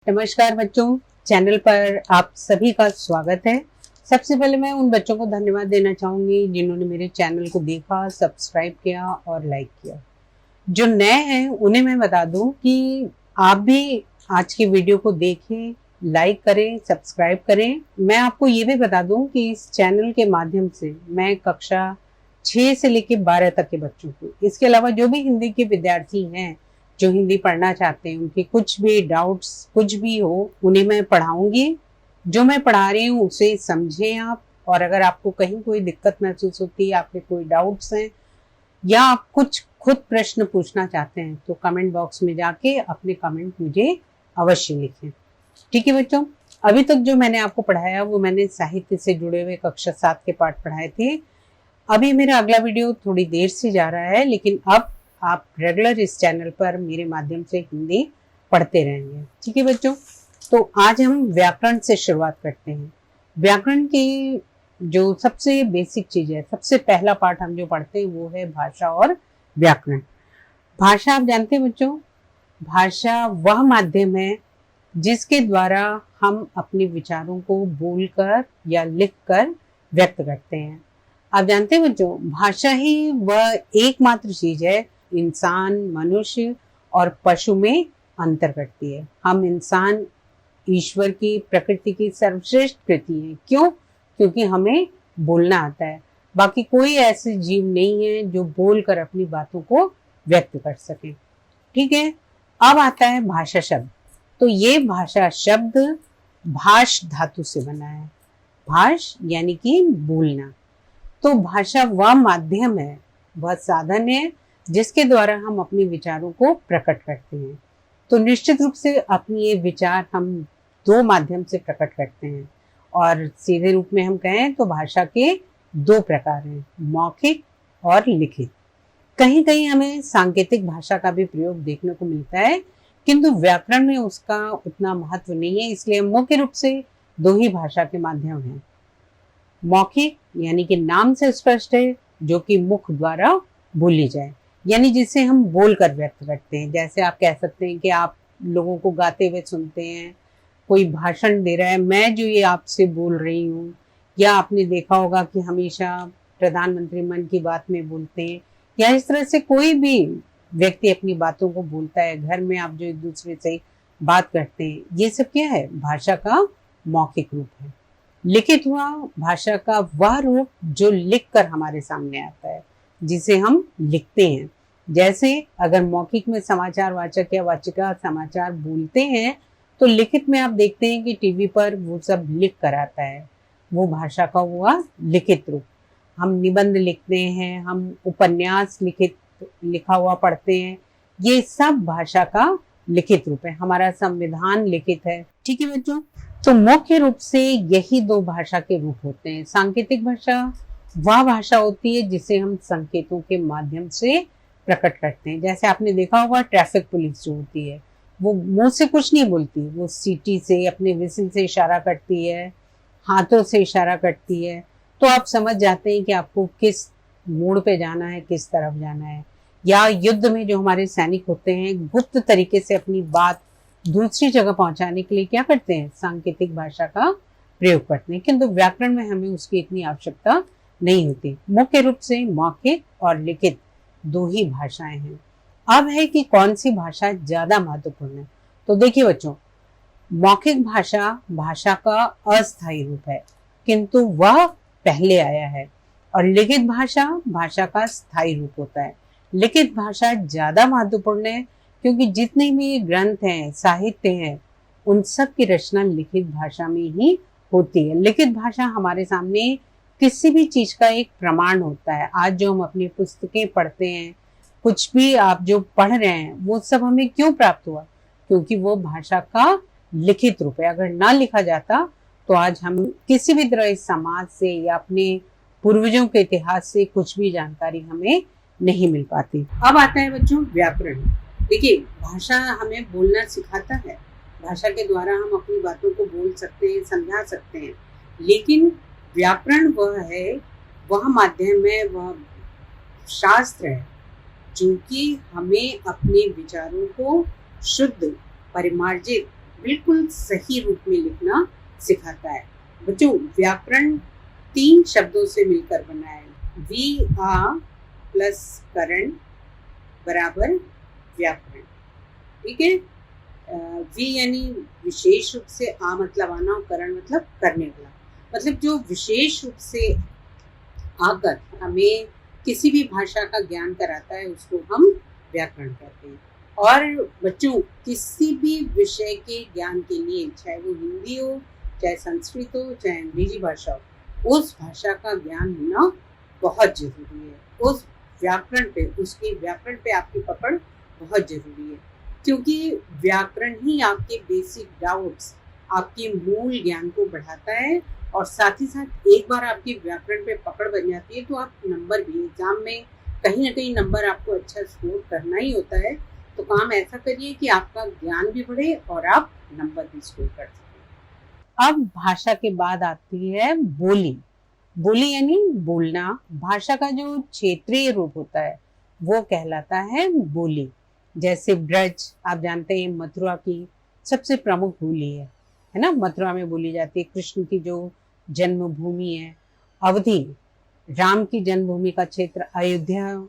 नमस्कार बच्चों, चैनल पर आप सभी का स्वागत है। सबसे पहले मैं उन बच्चों को धन्यवाद देना चाहूंगी जिन्होंने मेरे चैनल को देखा, सब्सक्राइब किया और लाइक किया। जो नए हैं उन्हें मैं बता दूं कि आप भी आज की वीडियो को देखें, लाइक करें, सब्सक्राइब करें। मैं आपको ये भी बता दूं कि इस चैनल के माध्यम से मैं कक्षा 6 से लेकर 12 तक के बच्चों को, इसके अलावा जो भी हिंदी के विद्यार्थी हैं जो हिंदी पढ़ना चाहते हैं, उनके कुछ भी डाउट्स कुछ भी हो उन्हें मैं पढ़ाऊंगी। जो मैं पढ़ा रही हूँ उसे समझें आप, और अगर आपको कहीं कोई दिक्कत महसूस होती है, आपके कोई डाउट्स हैं या आप कुछ खुद प्रश्न पूछना चाहते हैं तो कमेंट बॉक्स में जाके अपने कमेंट मुझे अवश्य लिखें। ठीक है बच्चों, अभी तक जो मैंने आपको पढ़ाया वो मैंने साहित्य से जुड़े हुए कक्षा 7 के पाठ पढ़ाए थे। अभी मेरा अगला वीडियो थोड़ी देर से जा रहा है, लेकिन अब आप रेगुलर इस चैनल पर मेरे माध्यम से हिंदी पढ़ते रहेंगे। ठीक है बच्चों, तो आज हम व्याकरण से शुरुआत करते हैं। व्याकरण की जो सबसे बेसिक चीज है, सबसे पहला पाठ हम जो पढ़ते हैं वो है भाषा और व्याकरण। भाषा आप जानते हैं बच्चों, भाषा वह माध्यम है जिसके द्वारा हम अपने विचारों को बोलकर या लिखकर व्यक्त करते हैं। आप जानते हैं बच्चों, भाषा ही वह एकमात्र चीज है इंसान, मनुष्य और पशु में अंतर करती है। हम इंसान ईश्वर की, प्रकृति की सर्वश्रेष्ठ कृति है। क्यों? क्योंकि हमें बोलना आता है। बाकी कोई ऐसे जीव नहीं है जो बोलकर अपनी बातों को व्यक्त कर सके। ठीक है, अब आता है भाषा शब्द। तो ये भाषा शब्द भाष धातु से बना है। भाष यानी कि बोलना। तो भाषा वह माध्यम है, वह साधन है जिसके द्वारा हम अपने विचारों को प्रकट करते हैं। तो निश्चित रूप से अपनी ये विचार हम दो माध्यम से प्रकट करते हैं, और सीधे रूप में हम कहें तो भाषा के दो प्रकार हैं, मौखिक और लिखित। कहीं कहीं हमें सांकेतिक भाषा का भी प्रयोग देखने को मिलता है, किंतु व्याकरण में उसका उतना महत्व नहीं है, इसलिए मुख्य रूप से दो ही भाषा के माध्यम हैं। मौखिक यानी कि नाम से स्पष्ट है, जो कि मुख द्वारा बोली जाए, यानी जिसे हम बोलकर व्यक्त करते हैं। जैसे आप कह सकते हैं कि आप लोगों को गाते हुए सुनते हैं, कोई भाषण दे रहा है, मैं जो ये आपसे बोल रही हूँ। या आपने देखा होगा कि हमेशा प्रधानमंत्री मन की बात में बोलते हैं, या इस तरह से कोई भी व्यक्ति अपनी बातों को बोलता है। घर में आप जो एक दूसरे से बात करते हैं, ये सब क्या है? भाषा का मौखिक रूप है। लिखित हुआ भाषा का वह रूप जो लिखकर हमारे सामने आता है, जिसे हम लिखते हैं। जैसे अगर मौखिक में समाचार वाचक या वाचिका समाचार बोलते हैं, तो लिखित में आप देखते हैं कि टीवी पर वो सब लिख कर आता है, वो भाषा का हुआ लिखित रूप। हम निबंध लिखते हैं, हम उपन्यास लिखा हुआ पढ़ते हैं, ये सब भाषा का लिखित रूप है। हमारा संविधान लिखित है। ठीक है बच्चों, तो मुख्य रूप से यही दो भाषा के रूप होते हैं। सांकेतिक भाषा वह भाषा होती है जिसे हम संकेतों के माध्यम से प्रकट करते हैं। जैसे आपने देखा होगा, ट्रैफिक पुलिस जो होती है वो मुंह से कुछ नहीं बोलती, वो सीटी से, अपने विसिल से इशारा करती है, हाथों से इशारा करती है। तो आप समझ जाते हैं कि आपको किस मोड़ पे जाना है, किस तरफ जाना है। या युद्ध में जो हमारे सैनिक होते हैं, गुप्त तरीके से अपनी बात दूसरी जगह पहुंचाने के लिए क्या करते हैं? सांकेतिक भाषा का प्रयोग करते हैं। किंतु व्याकरण में हमें उसकी इतनी आवश्यकता नहीं होती। मुख्य रूप से मौखिक और लिखित दो ही भाषाएं हैं। अब है कि कौन सी भाषा ज्यादा महत्वपूर्ण है। तो देखिए बच्चों, मौखिक भाषा भाषा का अस्थायी रूप है, किंतु वह पहले आया है, और लिखित भाषा भाषा का स्थायी रूप होता है। लिखित भाषा ज्यादा महत्वपूर्ण है, क्योंकि जितने भी ग्रंथ हैं, साहित्य हैं, उन सब की रचना लिखित भाषा में ही होती है। लिखित भाषा हमारे सामने किसी भी चीज का एक प्रमाण होता है। आज जो हम अपनी पुस्तकें पढ़ते हैं, कुछ भी आप जो पढ़ रहे हैं, वो सब हमें क्यों प्राप्त हुआ? क्योंकि वो भाषा का लिखित रूप है। अगर ना लिखा जाता तो आज हम किसी भी तरह इस समाज से या अपने पूर्वजों के इतिहास से कुछ भी जानकारी हमें नहीं मिल पाती। अब आता है बच्चों व्याकरण। देखिए, भाषा हमें बोलना सिखाता है। भाषा के द्वारा हम अपनी बातों को बोल सकते हैं, समझा सकते हैं। लेकिन व्याकरण वह है, वह माध्यम है, वह शास्त्र है जो कि हमें अपने विचारों को शुद्ध, परिमार्जित, बिल्कुल सही रूप में लिखना सिखाता है। बच्चों, व्याकरण 3 शब्दों से मिलकर बना है। वी आ प्लस करण बराबर व्याकरण। ठीक है। वी यानी विशेष रूप से, आ मतलब आना और करण मतलब करने वाला। मतलब जो विशेष रूप से आकर हमें किसी भी भाषा का ज्ञान कराता है उसको हम व्याकरण कहते हैं। और बच्चों, किसी भी विषय के ज्ञान के लिए, चाहे वो हिंदी हो, चाहे संस्कृत हो, चाहे अंग्रेजी भाषा हो, उस भाषा का ज्ञान होना बहुत जरूरी है। उस व्याकरण पे, उसकी व्याकरण पे आपकी पकड़ बहुत जरूरी है, क्योंकि व्याकरण ही आपके बेसिक डाउट्स, आपके मूल ज्ञान को बढ़ाता है। और साथ ही साथ एक बार आपकी व्याकरण पे पकड़ बन जाती है तो आप नंबर भी, एग्जाम में कहीं ना कहीं नंबर आपको अच्छा स्कोर करना ही होता है। तो काम ऐसा करिए कि आपका ज्ञान भी बढ़े और आप नंबर भी स्कोर कर सकें। अब भाषा के बाद आती है बोली। बोली यानी बोलना। भाषा का जो क्षेत्रीय रूप होता है वो कहलाता है बोली। जैसे ब्रज, आप जानते हैं मथुरा की सबसे प्रमुख बोली है ना, मथुरा में बोली जाती है। कृष्ण की जो जन्मभूमि है अवधि, राम की जन्मभूमि का क्षेत्र अयोध्या,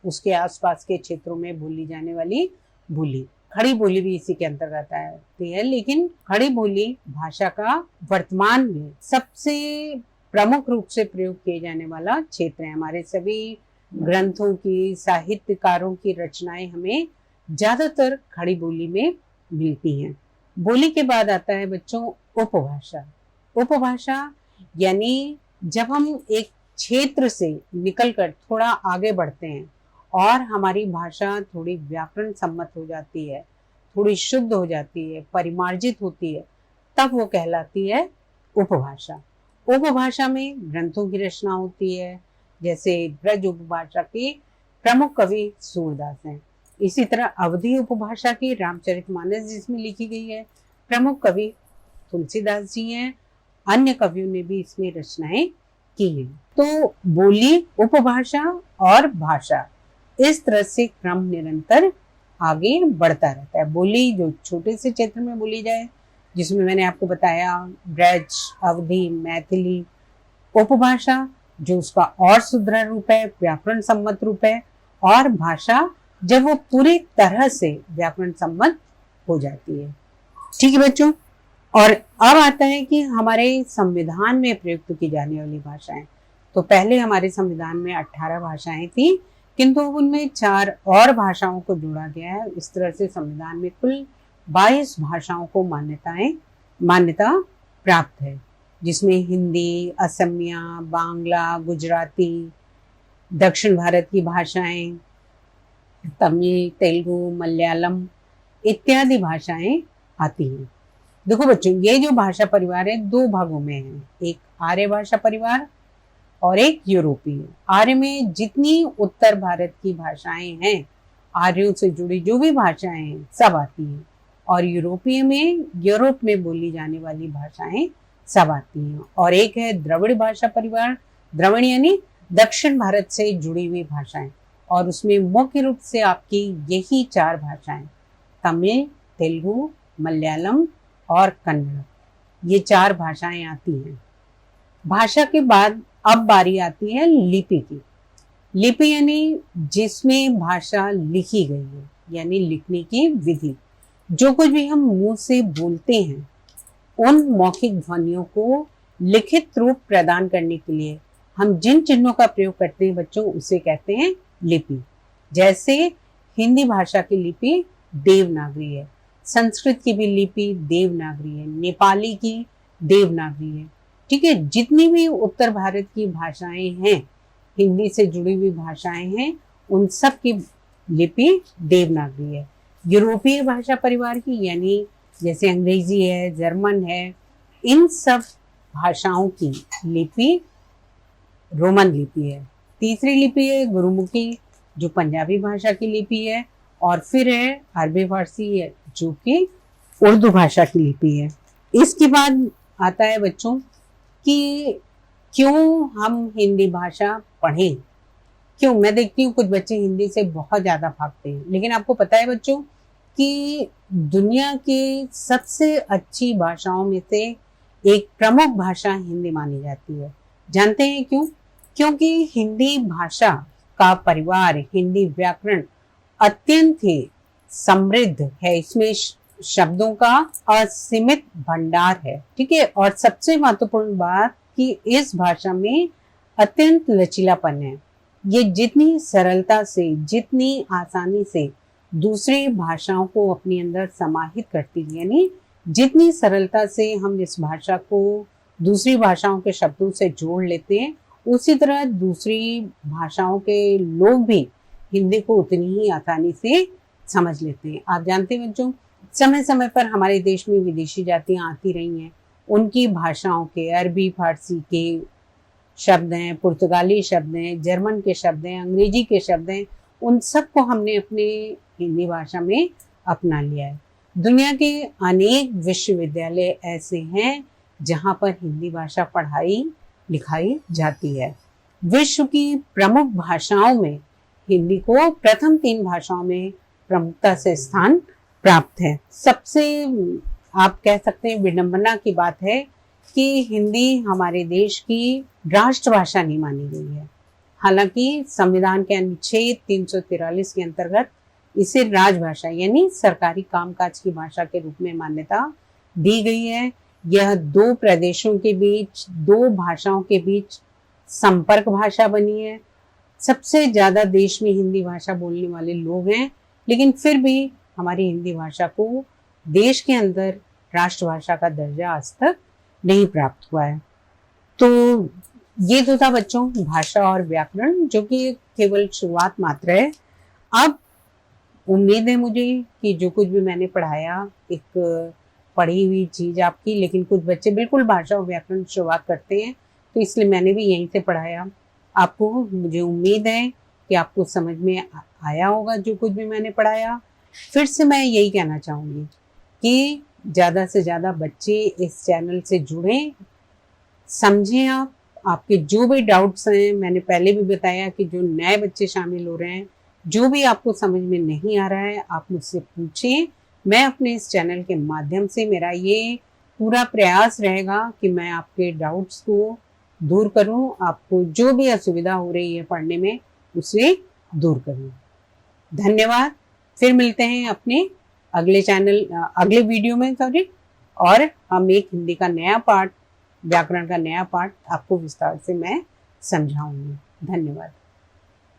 उसके आसपास के क्षेत्रों में बोली जाने वाली बोली। खड़ी बोली भी इसी के अंतर्गत आती है, लेकिन खड़ी बोली भाषा का वर्तमान में सबसे प्रमुख रूप से प्रयोग किए जाने वाला क्षेत्र है। हमारे सभी ग्रंथों की, साहित्यकारों की रचनाएं हमें ज्यादातर खड़ी बोली में मिलती हैं। बोली के बाद आता है बच्चों उपभाषा। उपभाषा यानी जब हम एक क्षेत्र से निकलकर थोड़ा आगे बढ़ते हैं और हमारी भाषा थोड़ी व्याकरण सम्मत हो जाती है, थोड़ी शुद्ध हो जाती है, परिमार्जित होती है, तब वो कहलाती है उपभाषा। उपभाषा में ग्रंथों की रचना होती है। जैसे ब्रज उपभाषा के प्रमुख कवि सूरदास हैं। इसी तरह अवधि उपभाषा की रामचरितमानस जिसमें लिखी गई है, प्रमुख कवि तुलसीदास जी हैं। अन्य कवियों ने भी इसमें रचनाएं की हैं। तो बोली, उपभाषा और भाषा, इस तरह से क्रम निरंतर आगे बढ़ता रहता है। बोली जो छोटे से क्षेत्र में बोली जाए, जिसमें मैंने आपको बताया ब्रज, अवधि, मैथिली। उपभाषा जो उसका और सुदृढ़ रूप है, व्याकरण सम्मत रूप है। और भाषा जब वो पूरी तरह से व्याकरण सम्मत हो जाती है। ठीक है बच्चों। और अब आता है कि हमारे संविधान में प्रयुक्त की जाने वाली भाषाएं। तो पहले हमारे संविधान में 18 भाषाएं थी, किंतु उनमें 4 और भाषाओं को जोड़ा गया है। इस तरह से संविधान में कुल 22 भाषाओं को मान्यता प्राप्त है, जिसमें हिंदी, असमिया, बांग्ला, गुजराती, दक्षिण भारत की भाषाएं, तमिल, तेलुगु, मलयालम इत्यादि भाषाएं आती हैं। देखो बच्चों, ये जो भाषा परिवार है 2 भागों में है, एक आर्य भाषा परिवार और एक यूरोपीय। आर्य में जितनी उत्तर भारत की भाषाएं हैं, आर्यों से जुड़ी जो भी भाषाएं हैं सब आती हैं। और यूरोपीय में यूरोप में बोली जाने वाली भाषाएं सब आती हैं। और एक है द्रविड़ भाषा परिवार। द्रविड़ यानी दक्षिण भारत से जुड़ी हुई भाषाएं, और उसमें मुख्य रूप से आपकी यही 4 भाषाएं, तमिल, तेलुगु, मलयालम और कन्नड़, ये 4 भाषाएं आती हैं। भाषा के बाद अब बारी आती है लिपि की। लिपि यानी जिसमें भाषा लिखी गई है, यानी लिखने की विधि। जो कुछ भी हम मुंह से बोलते हैं, उन मौखिक ध्वनियों को लिखित रूप प्रदान करने के लिए हम जिन चिन्हों का प्रयोग करते हैं बच्चों, उसे कहते हैं लिपि। जैसे हिंदी भाषा की लिपि देवनागरी है, संस्कृत की भी लिपि देवनागरी है, नेपाली की देवनागरी है। ठीक है। जितनी भी उत्तर भारत की भाषाएं हैं, हिंदी से जुड़ी हुई भाषाएं हैं, उन सब की लिपि देवनागरी है। यूरोपीय भाषा परिवार की, यानी जैसे अंग्रेजी है, जर्मन है, इन सब भाषाओं की लिपि रोमन लिपि है। तीसरी लिपि है गुरुमुखी, जो पंजाबी भाषा की लिपि है। और फिर है अरबी फारसी है, जो कि उर्दू भाषा की लिपि है। इसके बाद आता है बच्चों कि क्यों हम हिंदी भाषा पढ़ें। क्यों? मैं देखती हूँ कुछ बच्चे हिंदी से बहुत ज़्यादा भागते हैं, लेकिन आपको पता है बच्चों, कि दुनिया की सबसे अच्छी भाषाओं में से एक प्रमुख भाषा हिंदी मानी जाती है। जानते हैं क्यों? क्योंकि हिंदी भाषा का परिवार, हिंदी व्याकरण अत्यंत ही समृद्ध है। इसमें शब्दों का असीमित भंडार है। ठीक है। और सबसे महत्वपूर्ण बात कि इस भाषा में अत्यंत लचीलापन है। ये जितनी सरलता से, जितनी आसानी से दूसरी भाषाओं को अपने अंदर समाहित करती है, यानी जितनी सरलता से हम इस भाषा को दूसरी भाषाओं के शब्दों से जोड़ लेते हैं, उसी तरह दूसरी भाषाओं के लोग भी हिंदी को उतनी ही आसानी से समझ लेते हैं। आप जानते हैं बच्चों, समय समय पर हमारे देश में विदेशी जातियां आती रही हैं। उनकी भाषाओं के, अरबी फारसी के शब्द हैं, पुर्तगाली शब्द हैं, जर्मन के शब्द हैं, अंग्रेजी के शब्द हैं, उन सबको हमने अपने हिंदी भाषा में अपना लिया है। दुनिया के अनेक विश्वविद्यालय ऐसे हैं जहां पर हिंदी भाषा पढ़ाई लिखाई जाती है। विश्व की प्रमुख भाषाओं में हिंदी को प्रथम 3 भाषाओं में प्रमुखता से स्थान प्राप्त है। सबसे आप कह सकते हैं विडंबना की बात है कि हिंदी हमारे देश की राष्ट्रभाषा नहीं मानी गई है। हालांकि संविधान के अनुच्छेद 343 के अंतर्गत इसे राजभाषा यानी सरकारी कामकाज की भाषा के रूप में मान्यता दी गई है। यह 2 प्रदेशों के बीच, 2 भाषाओं के बीच संपर्क भाषा बनी है। सबसे ज्यादा देश में हिंदी भाषा बोलने वाले लोग हैं, लेकिन फिर भी हमारी हिंदी भाषा को देश के अंदर राष्ट्रभाषा का दर्जा आज तक नहीं प्राप्त हुआ है। तो ये तो था बच्चों भाषा और व्याकरण, जो कि केवल शुरुआत मात्र है। अब उम्मीद है मुझे कि जो कुछ भी मैंने पढ़ाया एक पढ़ी हुई चीज आपकी, लेकिन कुछ बच्चे बिल्कुल भाषा और व्याकरण शुरुआत करते हैं, तो इसलिए मैंने भी यहीं से पढ़ाया आपको। मुझे उम्मीद है कि आपको समझ में आया होगा जो कुछ भी मैंने पढ़ाया। फिर से मैं यही कहना चाहूँगी कि ज़्यादा से ज़्यादा बच्चे इस चैनल से जुड़ें, समझें। आपके जो भी डाउट्स हैं, मैंने पहले भी बताया कि जो नए बच्चे शामिल हो रहे हैं, जो भी आपको समझ में नहीं आ रहा है आप मुझसे पूछें। मैं अपने इस चैनल के माध्यम से, मेरा ये पूरा प्रयास रहेगा कि मैं आपके डाउट्स को दूर करूं, आपको जो भी असुविधा हो रही है पढ़ने में उसे दूर करूं। धन्यवाद। फिर मिलते हैं अपने अगले वीडियो में और हम एक हिंदी का नया पार्ट, व्याकरण का नया पार्ट आपको विस्तार से मैं समझाऊंगी। धन्यवाद।